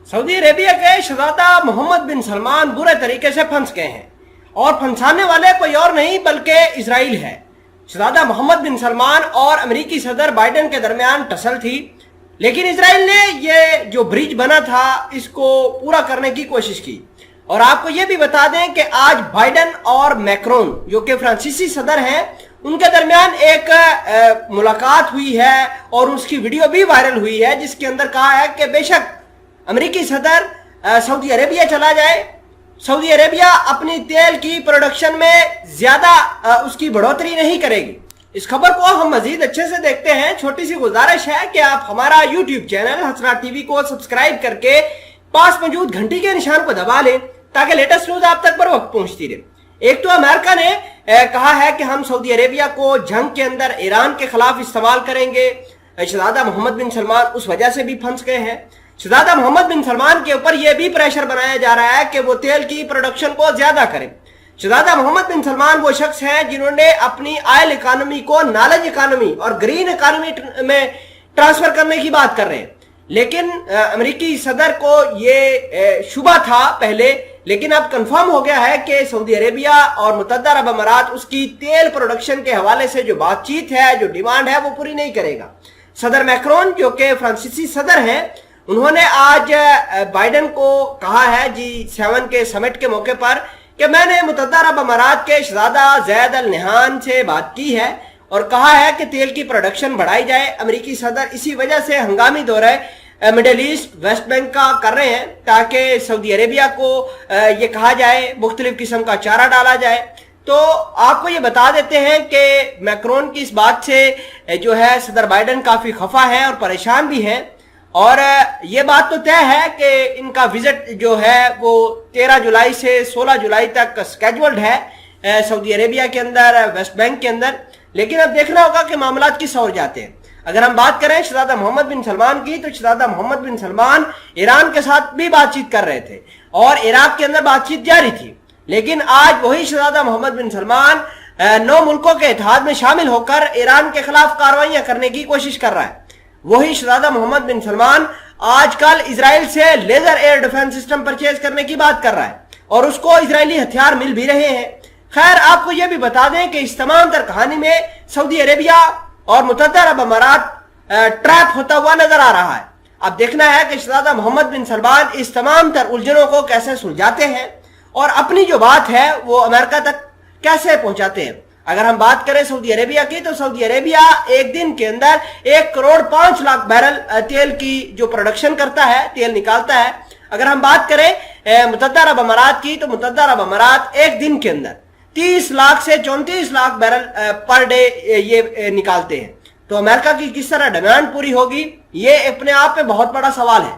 Saudi Arabia के शहजादा मोहम्मद बिन सलमान बुरे तरीके से फंस गए हैं और फंसाने वाले कोई और नहीं बल्कि इजराइल है। शहजादा मोहम्मद बिन सलमान और अमेरिकी सदर बाइडेन के दरमियान टसल थी, लेकिन इजराइल ने ये जो ब्रिज बना था इसको पूरा करने की कोशिश की। और आपको ये भी बता दें कि आज बाइडेन और मैक्रोन जो कि फ्रांसीसी सदर हैं उनके दरमियान एक मुलाकात हुई है और उसकी वीडियो भी वायरल हुई है, जिसके अंदर कहा है कि बेशक अमेरिकी सदर सऊदी अरेबिया चला जाए, सऊदी अरेबिया अपनी तेल की प्रोडक्शन में ज्यादा उसकी बढ़ोतरी नहीं करेगी। इस खबर को हम मजीद अच्छे से देखते हैं। छोटी सी गुजारिश है कि आप हमारा यूट्यूब चैनल हसरात टीवी को सब्सक्राइब करके पास मौजूद घंटी के निशान को दबा लें ताकि लेटेस्ट न्यूज आप तक पर वक्त पहुंचती रहे। एक तो अमेरिका ने कहा है कि हम सऊदी अरेबिया को जंग के अंदर ईरान के खिलाफ इस्तेमाल करेंगे। शहजादा मोहम्मद बिन सलमान उस वजह से भी फंस गए हैं। शहजादा मोहम्मद बिन सलमान के ऊपर यह भी प्रेशर बनाया जा रहा है कि वो तेल की प्रोडक्शन को ज्यादा करें। शहजादा मोहम्मद बिन सलमान वो शख्स हैं जिन्होंने अपनी ऑयल इकोनॉमी को नॉलेज इकोनॉमी और ग्रीन इकोनॉमी में ट्रांसफर करने की बात कर रहे हैं, लेकिन अमेरिकी सदर को ये शुबा था पहले, लेकिन अब कंफर्म हो गया है कि सऊदी अरेबिया और मुत्तहदा अरब अमारात उसकी तेल प्रोडक्शन के हवाले से जो बातचीत है, जो डिमांड है, वो पूरी नहीं करेगा। सदर मैक्रोन जो कि फ्रांसीसी सदर हैं, उन्होंने आज बाइडेन को कहा है G7 के समिट के मौके पर कि मैंने मुत्तहदा अरब अमारात के शहजादा ज़ैद अल नहयान से बात की है और कहा है कि तेल की प्रोडक्शन बढ़ाई जाए। अमेरिकी सदर इसी वजह से हंगामी दौरे मिडिल ईस्ट वेस्ट बैंक का कर रहे हैं ताकि सऊदी अरेबिया को ये कहा जाए, मुख्तलिफ किस्म का चारा डाला जाए। तो आपको ये बता देते हैं कि मैक्रोन की इस बात से जो है सदर बाइडेन काफी खफा है और परेशान भी हैं। और ये बात तो तय है कि इनका विजिट जो है वो 13 जुलाई से 16 जुलाई तक स्केड्यूल्ड है सऊदी अरेबिया के अंदर, वेस्ट बैंक के अंदर। लेकिन अब देखना होगा कि मामला किस ओर जाते हैं। अगर हम बात करें शहजादा मोहम्मद बिन सलमान की, तो शहजादा मोहम्मद बिन सलमान ईरान के साथ भी बातचीत कर रहे थे और इराक के अंदर बातचीत जारी थी। लेकिन आज वही शहजादा मोहम्मद बिन सलमान 9 मुल्कों के इत्तेहाद में शामिल होकर ईरान के खिलाफ कार्रवाइयां करने की कोशिश कर रहा है। वही शहजादा मोहम्मद बिन सलमान आजकल इजराइल से laser air defence system purchase करने की बात कर रहा है और उसको इजरायली हथियार मिल भी रहे हैं। खैर, आपको यह भी बता दें कि इस तमाम तर कहानी में सऊदी अरेबिया और मुत्तहदा अरब अमारात ट्रैप होता हुआ नजर आ रहा है। अब देखना है कि शहजादा मोहम्मद बिन सलमान इस तमाम तर उलझनों को कैसे सुलझाते हैं और अपनी जो बात है वो अमेरिका तक कैसे पहुंचाते हैं। अगर हम बात करें सऊदी अरेबिया की, तो सऊदी अरेबिया एक दिन के अंदर 1 करोड़ 5 लाख बैरल तेल की जो प्रोडक्शन करता है, तेल निकालता है। अगर हम बात करें मुत्तहदा अरब अमारात की, तो मुत्तहदा अरब अमारात एक दिन के अंदर 30 लाख से 34 लाख बैरल पर डे ये निकालते हैं। तो अमेरिका की किस तरह डिमांड पूरी होगी, ये अपने आप में बहुत बड़ा सवाल है।